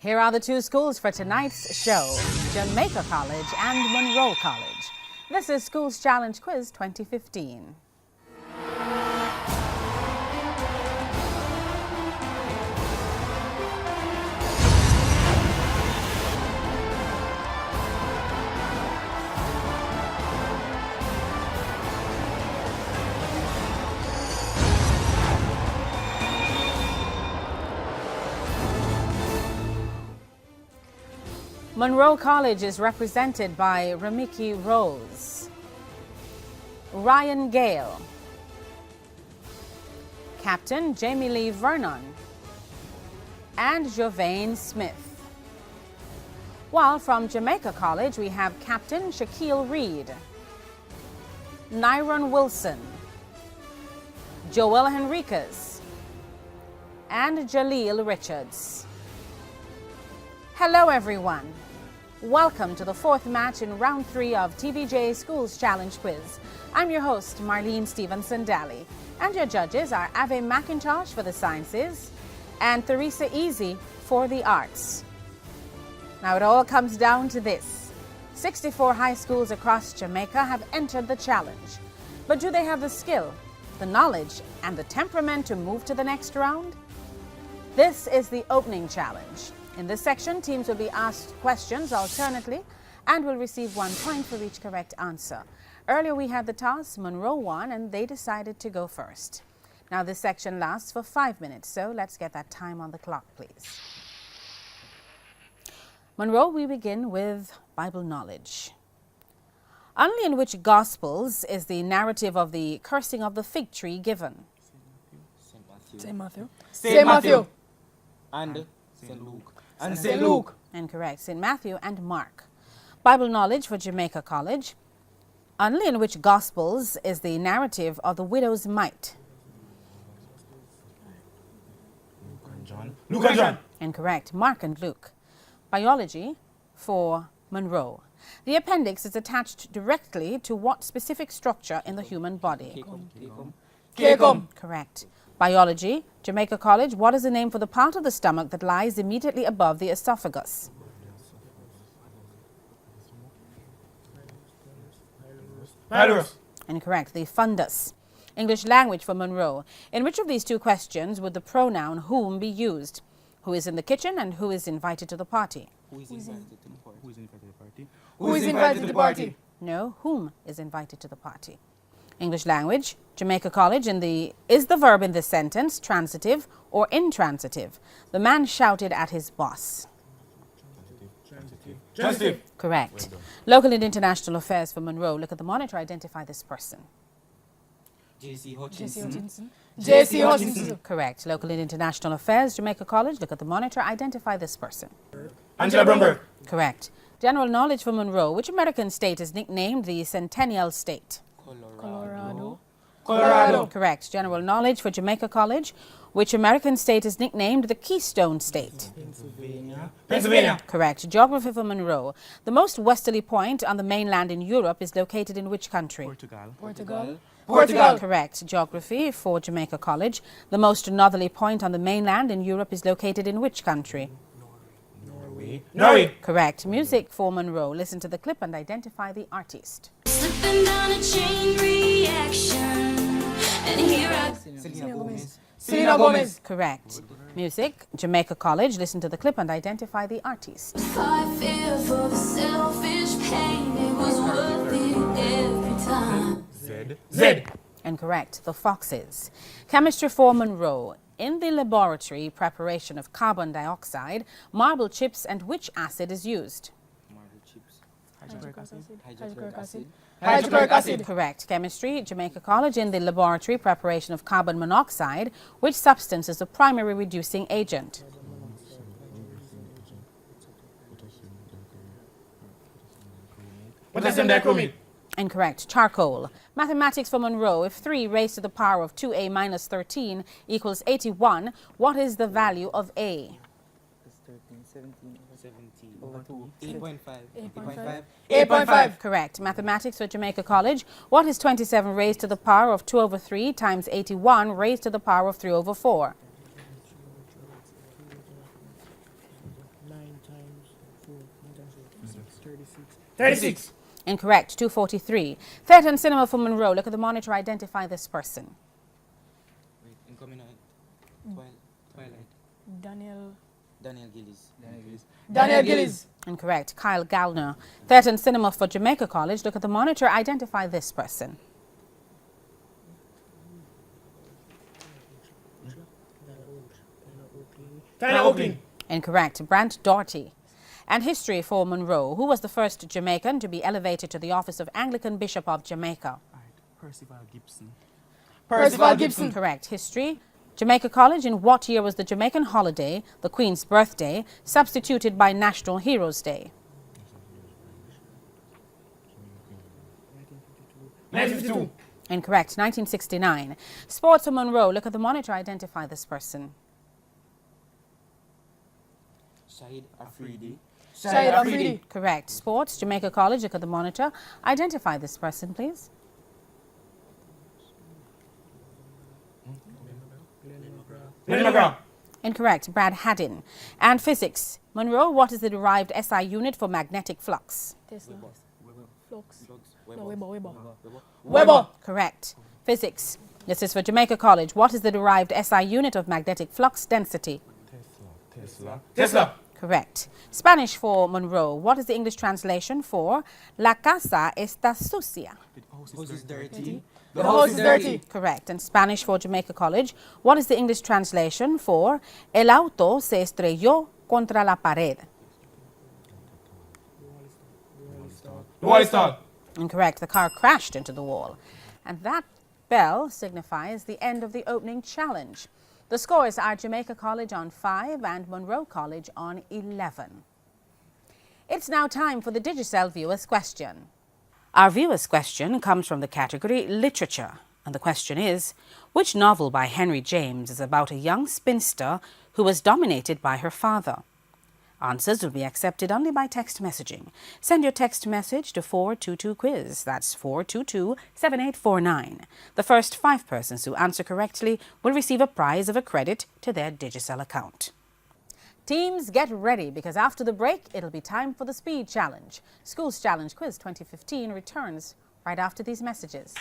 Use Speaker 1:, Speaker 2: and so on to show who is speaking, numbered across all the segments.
Speaker 1: Here are the two schools for tonight's show, Jamaica College and Munro College. This is Schools Challenge Quiz 2015. Munro College is represented by Ramiki Rose, Ryan Gale, Captain Jamie Lee Vernon, and Jovane Smith. While from Jamaica College we have Captain Shaquille Reed, Nyron Wilson, Joel Henriquez, and Jaleel Richards. Hello everyone. Welcome to the fourth match in round 3 of TVJ Schools Challenge Quiz. I'm your host, Marlene Stevenson Daly, and your judges are Ave McIntosh for the sciences and Theresa Easy for the arts. Now it all comes down to this. 64 high schools across Jamaica have entered the challenge. But do they have the skill, the knowledge, and the temperament to move to the next round? This is the opening challenge. In this section, teams will be asked questions alternately and will receive 1 point for each correct answer. Earlier we had the toss, Munro won, and they decided to go first. Now this section lasts for 5 minutes, so let's get that time on the clock, please. Munro, we begin with Bible knowledge. Only in which Gospels is the narrative of the cursing of the fig tree given?
Speaker 2: St. Matthew.
Speaker 3: St. Matthew.
Speaker 2: And St. Luke.
Speaker 3: And St. Luke.
Speaker 1: Incorrect. St. Matthew and Mark. Bible knowledge for Jamaica College. Only in which Gospels is the narrative of the widow's mite?
Speaker 3: Luke and John. Luke and John.
Speaker 1: Incorrect. Mark and Luke. Biology for Munro. The appendix is attached directly to what specific structure in the human body?
Speaker 3: Cecum.
Speaker 1: Correct. Biology, Jamaica College. What is the name for the part of the stomach that lies immediately above the esophagus?
Speaker 3: Pylorus.
Speaker 1: Incorrect. The fundus. English language for Munro. In which of these two questions would the pronoun whom be used? Who is in the kitchen and who is invited to the party?
Speaker 2: Who is invited to the party? Who is invited to the party?
Speaker 3: Who is invited to the party?
Speaker 1: No, whom is invited to the party? English language, Jamaica College. Is the verb in this sentence transitive or intransitive? The man shouted at his boss.
Speaker 3: Transitive.
Speaker 1: Correct. Local and international affairs for Munro. Look at the monitor, identify this person.
Speaker 2: J.C. Hutchinson.
Speaker 3: J.C. Hutchinson.
Speaker 1: Correct. Local and international affairs, Jamaica College. Look at the monitor, identify this person.
Speaker 3: Angela Brumberg.
Speaker 1: Correct. General knowledge for Munro. Which American state is nicknamed the Centennial State?
Speaker 3: Colorado.
Speaker 1: Correct. General knowledge for Jamaica College. Which American state is nicknamed the Keystone State?
Speaker 3: Pennsylvania.
Speaker 1: Correct. Geography for Munro. The most westerly point on the mainland in Europe is located in which country?
Speaker 3: Portugal.
Speaker 1: Correct. Geography for Jamaica College. The most northerly point on the mainland in Europe is located in which country?
Speaker 3: Norway.
Speaker 1: Correct. Music for Munro. Listen to the clip and identify the artist.
Speaker 4: Slipping down a chain reaction, and here I
Speaker 3: Selena Gomez.
Speaker 1: Correct. Music, Jamaica College. Listen to the clip and identify the artist.
Speaker 4: I fear for the selfish pain. It was worth it every time.
Speaker 3: Z.
Speaker 1: Incorrect. The Foxes. Chemistry for Munro. In the laboratory preparation of carbon dioxide, marble chips and which acid is used?
Speaker 3: Hydrochloric acid.
Speaker 1: Correct. Chemistry, Jamaica College. In the laboratory preparation of carbon monoxide, which substance is the primary reducing agent?
Speaker 3: Potassium dichromate.
Speaker 1: Incorrect. Charcoal. Mathematics for Munro. If 3 raised to the power of 2a minus 13 equals 81, what is the value of a?
Speaker 3: 8.5.
Speaker 1: Correct. Mathematics for Jamaica College. What is 27 raised to the power of 2 over 3 times 81 raised to the power of 3 over 4?
Speaker 3: 36.
Speaker 1: Incorrect. 243. Theatre and cinema for Munro. Look at the monitor. Identify this person.
Speaker 2: Wait, incoming Twilight.
Speaker 3: Daniel
Speaker 2: Gillies.
Speaker 3: Daniel Gillies.
Speaker 1: Incorrect. Kyle Gallner. Theatre and cinema for Jamaica College. Look at the monitor. Identify this person.
Speaker 3: Tyler Oakley.
Speaker 1: Incorrect. Brant Doherty. And history for Munro. Who was the first Jamaican to be elevated to the office of Anglican Bishop of Jamaica?
Speaker 2: Percival Gibson.
Speaker 3: Percival Gibson.
Speaker 1: Correct. History. Jamaica College. In what year was the Jamaican holiday, the Queen's birthday, substituted by National Heroes Day?
Speaker 3: 1952.
Speaker 1: Incorrect. 1969. Sports for Munro. Look at the monitor. Identify this person.
Speaker 2: Shahid Afridi.
Speaker 3: Shahid Afridi.
Speaker 1: Correct. Sports, Jamaica College. Look at the monitor. Identify this person, please.
Speaker 3: Lenny McGraw.
Speaker 1: Incorrect. Brad Haddin. And physics. Munro, what is the derived SI unit for magnetic flux?
Speaker 3: Tesla. Flux. No,
Speaker 2: Weber.
Speaker 3: Weber.
Speaker 2: Weber.
Speaker 1: Correct. Physics. This is for Jamaica College. What is the derived SI unit of magnetic flux density?
Speaker 3: Tesla.
Speaker 1: Correct. Spanish for Munro. What is the English translation for La casa está sucia?
Speaker 2: House is dirty.
Speaker 3: The house is dirty.
Speaker 1: Correct. And Spanish for Jamaica College. What is the English translation for El auto se estrelló contra la pared?
Speaker 3: The wall is tall.
Speaker 1: Incorrect. The car crashed into the wall. And that bell signifies the end of the opening challenge. The scores are Jamaica College on 5 and Munro College on 11. It's now time for the Digicel viewer's question. Our viewer's question comes from the category Literature. And the question is, which novel by Henry James is about a young spinster who was dominated by her father? Answers will be accepted only by text messaging. Send your text message to 422-QUIZ. That's 422-7849. The first 5 persons who answer correctly will receive a prize of a credit to their Digicel account. Teams, get ready, because after the break, it'll be time for the Speed Challenge. Schools Challenge Quiz 2015 returns right after these messages.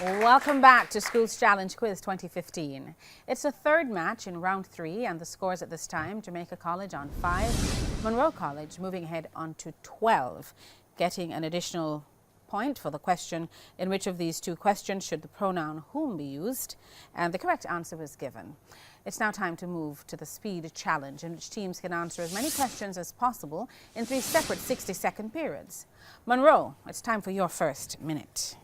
Speaker 1: Welcome back to Schools Challenge Quiz 2015. It's the third match in round 3, and the scores at this time: Jamaica College on 5, Munro College moving ahead on to 12, getting an additional point for the question: in which of these 2 questions should the pronoun whom be used? And the correct answer was given. It's now time to move to the Speed Challenge, in which teams can answer as many questions as possible in 3 separate 60-second periods. Munro, it's time for your first minute.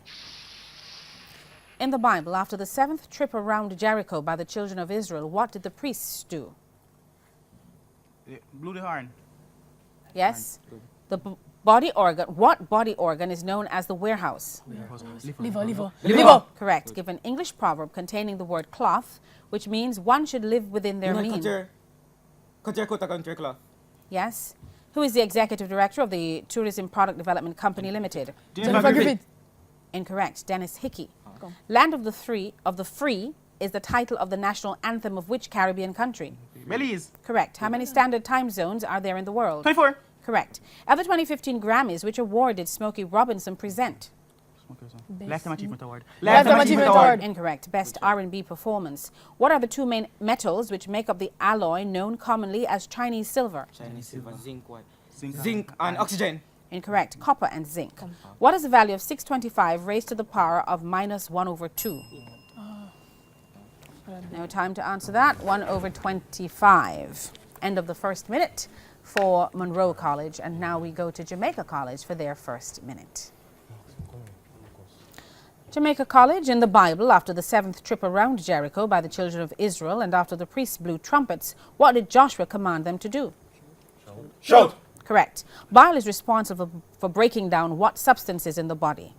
Speaker 1: In the Bible, after the 7th trip around Jericho by the children of Israel, what did the priests do?
Speaker 2: They blew the horn.
Speaker 1: Yes? The body organ. What body organ is known as the warehouse?
Speaker 3: Liver.
Speaker 1: Correct. Give an English proverb containing the word cloth, which means one should live within their means.
Speaker 2: Country cloth.
Speaker 1: Yes? Who is the executive director of the Tourism Product Development Company Limited?
Speaker 3: Jennifer Griffith.
Speaker 1: Incorrect. Dennis Hickey. Land of the Free is the title of the national anthem of which Caribbean country?
Speaker 2: Belize.
Speaker 1: Correct. How many standard time zones are there in the world?
Speaker 2: 24.
Speaker 1: Correct. At the 2015 Grammys, which award did Smokey Robinson present?
Speaker 2: Lifetime Achievement Award.
Speaker 3: Lifetime Achievement Award.
Speaker 1: Incorrect. Best R&B performance. What are the 2 main metals which make up the alloy known commonly as Chinese silver?
Speaker 2: Chinese silver. Zinc and oxygen.
Speaker 1: Incorrect. Copper and zinc. What is the value of 625 raised to the power of minus 1 over 2? No time to answer that. 1 over 25. End of the first minute for Munro College. And now we go to Jamaica College for their first minute. Jamaica College, in the Bible, after the 7th trip around Jericho by the children of Israel and after the priests blew trumpets, what did Joshua command them to do?
Speaker 3: Shout.
Speaker 1: Correct. Bile is responsible for breaking down what substances in the body?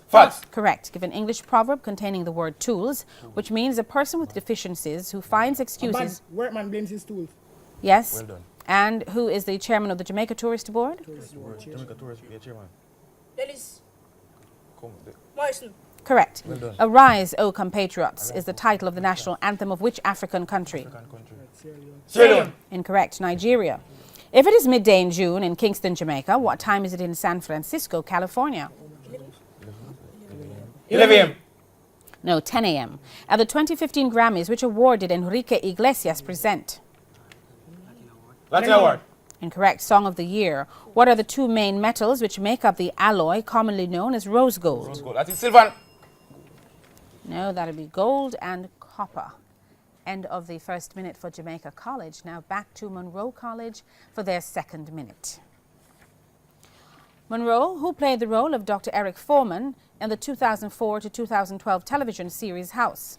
Speaker 3: Facts.
Speaker 1: Correct. Give an English proverb containing the word tools, which means a person with deficiencies who finds excuses.
Speaker 5: Workman blames his tools.
Speaker 1: Yes.
Speaker 3: Well done.
Speaker 1: And who is the chairman of the Jamaica Tourist Board?
Speaker 3: Jamaica Tourist, yeah, chairman.
Speaker 6: Dennis
Speaker 3: Come,
Speaker 6: Morrison.
Speaker 1: Correct.
Speaker 3: Well done.
Speaker 1: Arise, O compatriots, is the title of the national anthem of which African country?
Speaker 3: Sierra Leone.
Speaker 1: Incorrect. Nigeria. If it is midday in June in Kingston, Jamaica, what time is it in San Francisco, California?
Speaker 3: 11 a.m.
Speaker 1: No, 10 a.m. At the 2015 Grammys, which award did Enrique Iglesias present?
Speaker 3: Latin Award.
Speaker 1: Incorrect. Song of the year. What are the two main metals which make up the alloy commonly known as rose gold?
Speaker 3: Rose gold. That is silver.
Speaker 1: No, that would be gold and copper. End of the first minute for Jamaica College. Now back to Munro College for their second minute. Munro, who played the role of Dr. Eric Foreman in the 2004 to 2012 television series House?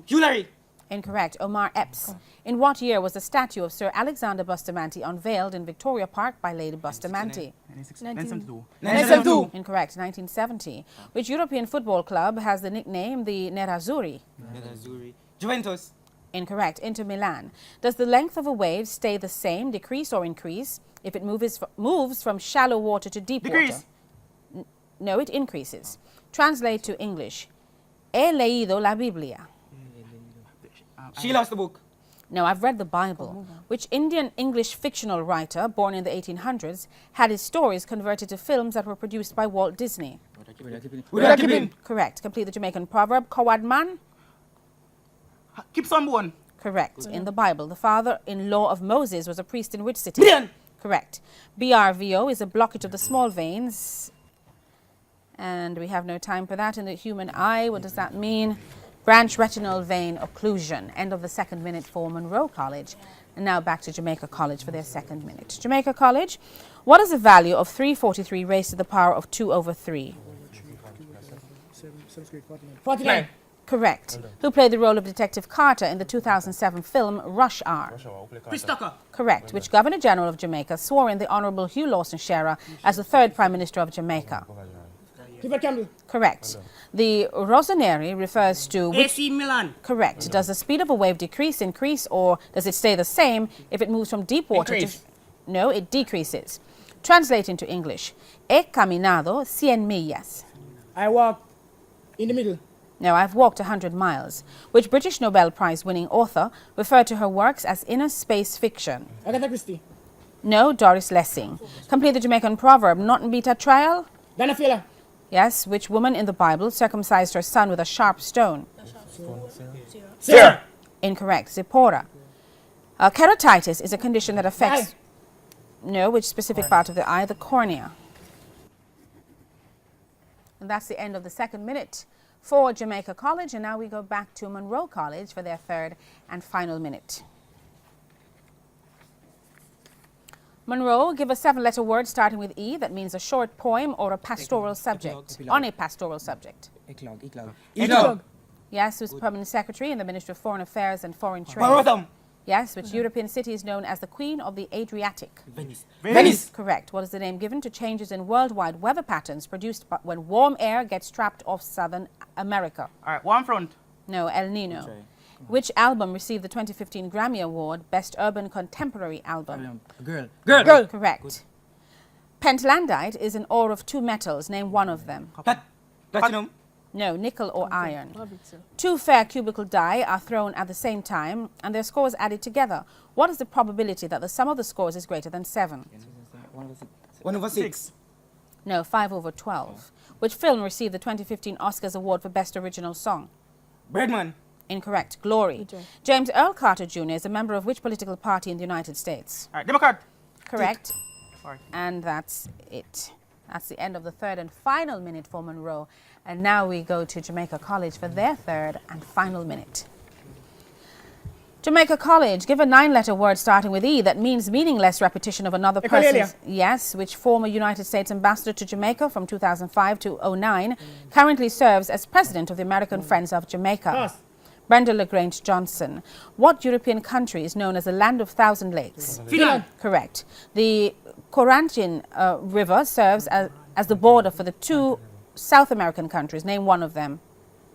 Speaker 2: Hillary.
Speaker 1: Incorrect. Omar Epps. In what year was the statue of Sir Alexander Bustamante unveiled in Victoria Park by Lady Bustamante?
Speaker 2: 1972.
Speaker 1: Incorrect. 1970. Which European football club has the nickname the Nerazzurri?
Speaker 2: Nerazzurri. Juventus.
Speaker 1: Incorrect. Inter Milan. Does the length of a wave stay the same, decrease or increase if it moves from shallow water to deep
Speaker 2: Decrease.
Speaker 1: water? No, it increases. Translate to English. He leído la Biblia.
Speaker 2: She lost the book.
Speaker 1: No, I've read the Bible. Which Indian English fictional writer, born in the 1800s, had his stories converted to films that were produced by Walt Disney?
Speaker 2: Without keeping.
Speaker 1: Correct. Complete the Jamaican proverb. Coward man?
Speaker 2: Keep someone.
Speaker 1: Correct. In the Bible, the father-in-law of Moses was a priest in which city?
Speaker 2: Billion.
Speaker 1: Correct. BRVO is a blockage of the small veins. And we have no time for that. In the human eye, what does that mean? Branch retinal vein occlusion. End of the second minute for Munro College. And now back to Jamaica College for their second minute. Jamaica College, what is the value of 343 raised to the power of 2 over 3?
Speaker 5: 49.
Speaker 1: Correct. Who played the role of Detective Carter in the 2007 film Rush Hour?
Speaker 2: Chris Tucker.
Speaker 1: Correct. Which Governor General of Jamaica swore in the Honorable Hugh Lawson Shera as the third Prime Minister of Jamaica?
Speaker 5: Clifford Campbell.
Speaker 1: Correct. The Rossoneri refers to which?
Speaker 2: AC Milan.
Speaker 1: Correct. Does the speed of a wave decrease, increase, or does it stay the same if it moves from deep water
Speaker 2: Increase.
Speaker 1: to... No, it decreases. Translate into English. He caminado 100 millas.
Speaker 5: I walk in the middle.
Speaker 1: No, I've walked 100 miles. Which British Nobel Prize winning author referred to her works as inner space fiction?
Speaker 5: Agatha Christie.
Speaker 1: No, Doris Lessing. Complete the Jamaican proverb, not in beta trial?
Speaker 5: Dana Fela.
Speaker 1: Yes, which woman in the Bible circumcised her son with a sharp stone?
Speaker 3: Sarah.
Speaker 1: Incorrect. Zipporah. Keratitis is a condition that affects...
Speaker 5: Eye.
Speaker 1: No, which specific part of the eye? The cornea. And that's the end of the second minute for Jamaica College. And now we go back to Munro College for their third and final minute. Munro, give a 7-letter word starting with E that means a short poem or a pastoral subject. On a pastoral subject.
Speaker 2: Eglog.
Speaker 1: Yes, who's Permanent Secretary in the Ministry of Foreign Affairs and Foreign Trade.
Speaker 2: Barotham.
Speaker 1: Yes, which European city is known as the Queen of the Adriatic?
Speaker 2: Venice.
Speaker 1: Correct. What is the name given to changes in worldwide weather patterns produced when warm air gets trapped off Southern America?
Speaker 2: All right, one front.
Speaker 1: No, El Nino. Which album received the 2015 Grammy Award Best Urban Contemporary Album?
Speaker 2: Girl.
Speaker 1: Correct. Pentlandite is an ore of 2 metals. Name one of them.
Speaker 2: Platinum.
Speaker 1: No, nickel or iron. 2 fair cubical die are thrown at the same time and their scores added together. What is the probability that the sum of the scores is greater than 7?
Speaker 2: 1/6.
Speaker 1: No, 5 over 12. Which film received the 2015 Oscars Award for Best Original Song?
Speaker 2: Birdman.
Speaker 1: Incorrect. Glory. James Earl Carter Jr. is a member of which political party in the United States?
Speaker 2: All right, Democrat.
Speaker 1: Correct.
Speaker 2: Sorry.
Speaker 1: And that's it. That's the end of the third and final minute for Munro. And now we go to Jamaica College for their third and final minute. Jamaica College, give a 9-letter word starting with E that means meaningless repetition of another person's... Yes, which former United States ambassador to Jamaica from 2005 to 2009 currently serves as president of the American Friends of Jamaica.
Speaker 5: Pass.
Speaker 1: Brenda LaGrange Johnson. What European country is known as the Land of Thousand Lakes?
Speaker 2: Finland.
Speaker 1: Correct. The Corantin River serves as the border for the two South American countries? Name one of them.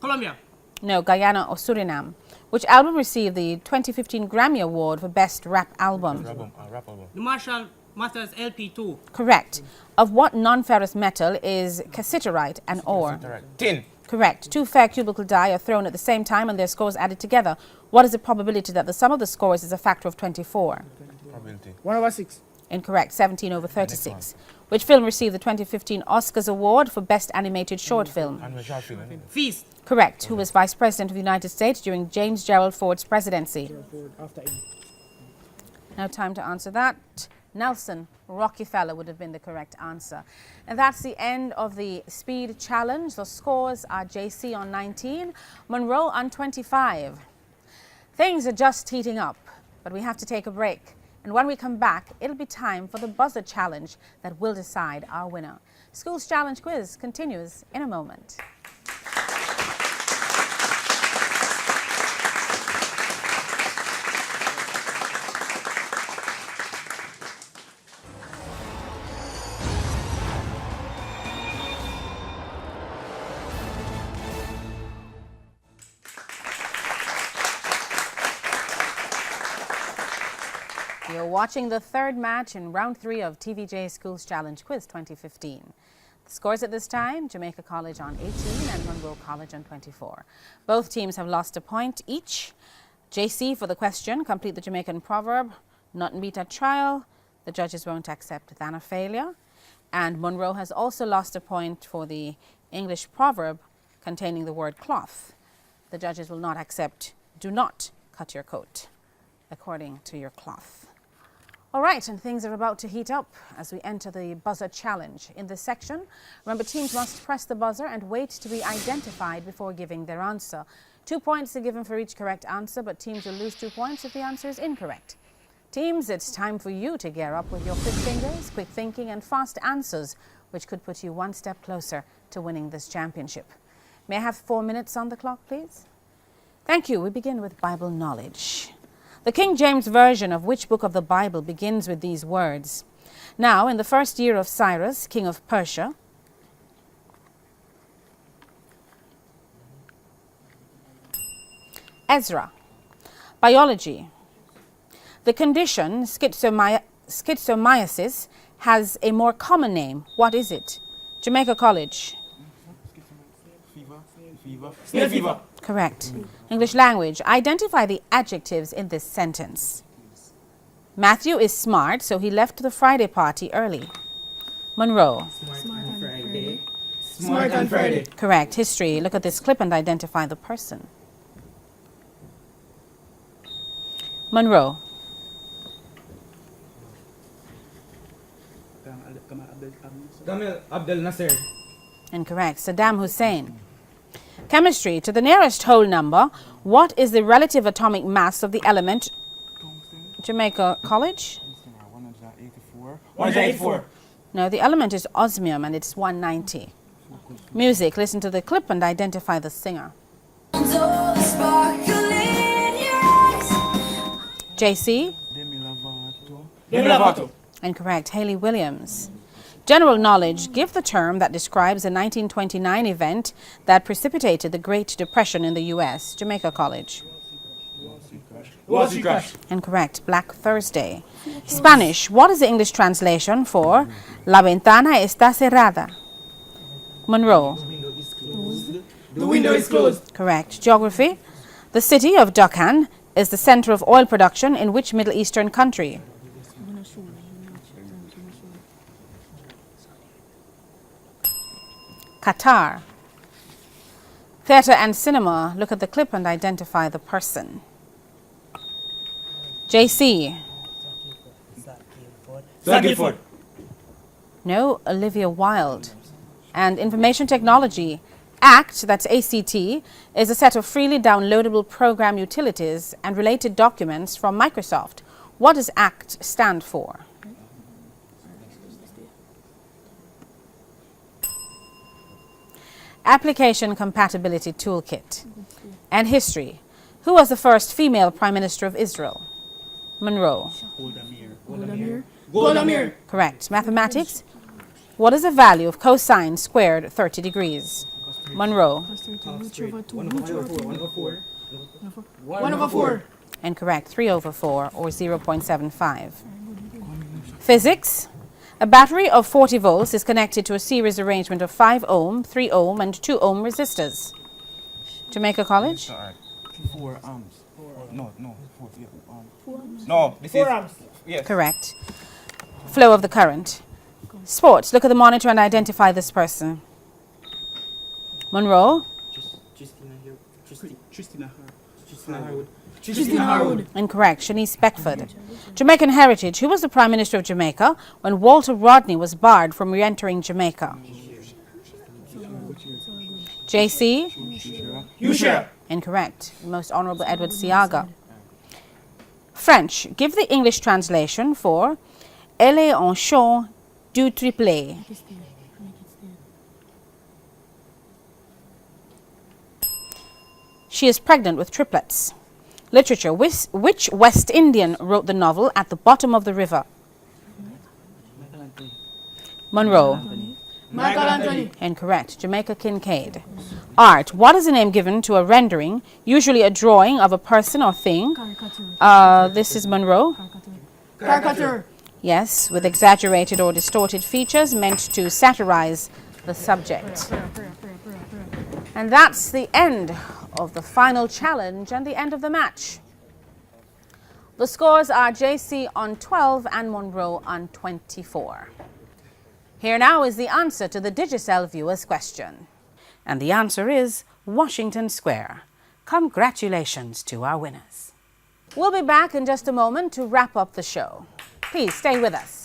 Speaker 6: Colombia.
Speaker 1: No, Guyana or Suriname. Which album received the 2015 Grammy Award for Best Rap Album?
Speaker 3: Rap album.
Speaker 6: The Marshall Mathers LP2.
Speaker 1: Correct. Of what non-ferrous metal is cassiterite and ore?
Speaker 3: Tin.
Speaker 1: Correct. Two fair cubical die are thrown at the same time and their scores added together. What is the probability that the sum of the scores is a factor of 24?
Speaker 3: Probability.
Speaker 5: 1/6.
Speaker 1: Incorrect. 17/36. Which film received the 2015 Oscars Award for Best Animated Short Film?
Speaker 3: And short film.
Speaker 6: Feast.
Speaker 1: Correct. Who was Vice President of the United States during James Gerald Ford's presidency?
Speaker 5: After him.
Speaker 1: No time to answer that. Nelson Rockefeller would have been the correct answer. And that's the end of the speed challenge. The scores are JC on 19, Munro on 25. Things are just heating up, but we have to take a break. And when we come back, it'll be time for the buzzer challenge that will decide our winner. School's Challenge Quiz continues in a moment. You're watching the third match in round 3 of TVJ Schools Challenge Quiz 2015. The scores at this time, Jamaica College on 18 and Munro College on 24. Both teams have lost a point each. JC for the question, complete the Jamaican proverb, nothing beat a trial, the judges won't accept than a failure. And Munro has also lost a point for the English proverb containing the word cloth. The judges will not accept, do not cut your coat, according to your cloth. All right, and things are about to heat up as we enter the buzzer challenge. In this section, remember, teams must press the buzzer and wait to be identified before giving their answer. 2 points are given for each correct answer, but teams will lose 2 points if the answer is incorrect. Teams, it's time for you to gear up with your quick fingers, quick thinking, and fast answers, which could put you one step closer to winning this championship. May I have 4 minutes on the clock, please? Thank you. We begin with Bible knowledge. The King James Version of which book of the Bible begins with these words? Now, in the first year of Cyrus, king of Persia, Ezra. Biology. The condition, schizomyces, has a more common name. What is it? Jamaica College.
Speaker 3: Snake fever.
Speaker 1: Correct. English language. Identify the adjectives in this sentence. Matthew is smart, so he left the Friday party early. Munro.
Speaker 2: Smart on Friday.
Speaker 1: Correct. History. Look at this clip and identify the person. Munro.
Speaker 2: Gamal Abdel Nasser.
Speaker 1: Incorrect. Saddam Hussein. Chemistry. To the nearest whole number, what is the relative atomic mass of the element? Jamaica College?
Speaker 3: 184.
Speaker 2: 184.
Speaker 1: No, the element is osmium and it's 190. Music. Listen to the clip and identify the singer. JC?
Speaker 3: Demi Lovato.
Speaker 2: Demi Lovato.
Speaker 1: Incorrect. Hayley Williams. General knowledge. Give the term that describes a 1929 event that precipitated the Great Depression in the U.S. Jamaica College.
Speaker 2: Wall Street crash.
Speaker 1: Incorrect. Black Thursday. Spanish. What is the English translation for La ventana está cerrada? Munro.
Speaker 2: The window is closed.
Speaker 1: Correct. Geography. The city of Dukhan is the center of oil production in which Middle Eastern country? Qatar. Theatre and cinema. Look at the clip and identify the person. JC.
Speaker 2: Zach Guilford.
Speaker 1: No, Olivia Wilde. And information technology. ACT, that's ACT, is a set of freely downloadable program utilities and related documents from Microsoft. What does ACT stand for? Application Compatibility Toolkit. And history. Who was the first female Prime Minister of Israel? Munro.
Speaker 2: Golda Meir.
Speaker 1: Correct. Mathematics. What is the value of cosine squared 30 degrees? Monroe.
Speaker 5: 1 over 4.
Speaker 1: Incorrect. 3 over 4 or 0.75. Physics. A battery of 40 volts is connected to a series arrangement of 5 ohm, 3 ohm and 2 ohm resistors. Jamaica College.
Speaker 3: 4 amps. No, 4. Yeah, no, this
Speaker 5: 4
Speaker 3: is.
Speaker 5: amps.
Speaker 3: Yes.
Speaker 1: Correct. Flow of the current. Sports. Look at the monitor and identify this person. Monroe.
Speaker 5: Christina Harwood.
Speaker 1: Incorrect. Shanice Beckford. Jamaican heritage. Who was the Prime Minister of Jamaica when Walter Rodney was barred from re-entering Jamaica? JC.
Speaker 2: Usher.
Speaker 1: Incorrect. Most Honorable Edward Siaga. French. Give the English translation for Elle est en champ du triplet. She is pregnant with triplets. Literature. Which West Indian wrote the novel At the Bottom of the River? Monroe.
Speaker 5: Michael Anthony.
Speaker 1: Incorrect. Jamaica Kincaid. Art. What is the name given to a rendering, usually a drawing of a person or thing? This is Monroe.
Speaker 5: Caricature.
Speaker 1: Yes, with exaggerated or distorted features meant to satirize the subject. And that's the end of the final challenge and the end of the match. The scores are JC on 12 and Monroe on 24. Here now is the answer to the Digicel viewers' question. And the answer is Washington Square. Congratulations to our winners. We'll be back in just a moment to wrap up the show. Please stay with us.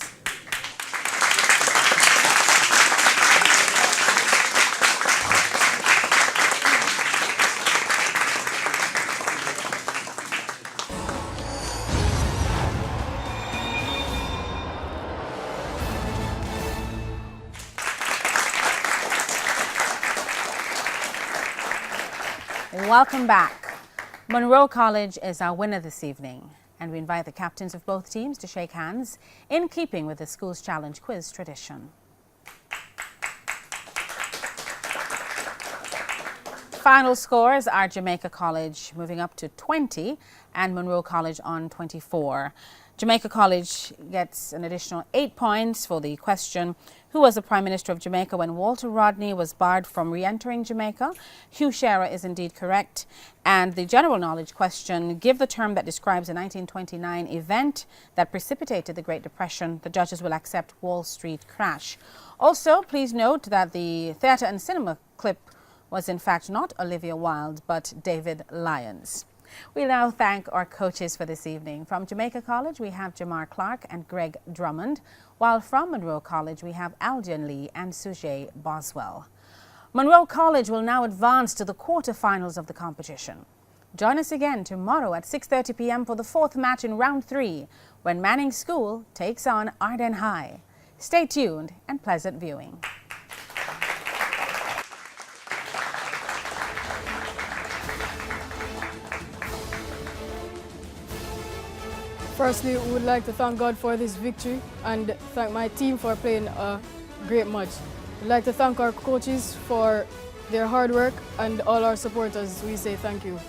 Speaker 1: Welcome back. Monroe College is our winner this evening, and we invite the captains of both teams to shake hands in keeping with the Schools Challenge quiz tradition. Final scores are Jamaica College moving up to 20 and Monroe College on 24. Jamaica College gets an additional 8 points for the question, who was the Prime Minister of Jamaica when Walter Rodney was barred from re-entering Jamaica? Hugh Shearer is indeed correct. And the general knowledge question, give the term that describes a 1929 event that precipitated the Great Depression. The judges will accept Wall Street crash. Also, please note that the theatre and cinema clip was in fact not Olivia Wilde, but David Lyons. We now thank our coaches for this evening. From Jamaica College, we have Jamar Clark and Greg Drummond, while from Monroe College, we have Aldian Lee and Sujay Boswell. Monroe College will now advance to the quarterfinals of the competition. Join us again tomorrow at 6:30 p.m. for the fourth match in round 3, when Manning School takes on Arden High. Stay tuned and pleasant viewing.
Speaker 7: Firstly, we would like to thank God for this victory and thank my team for playing a great match. We'd like to thank our coaches for their hard work and all our supporters. We say thank you.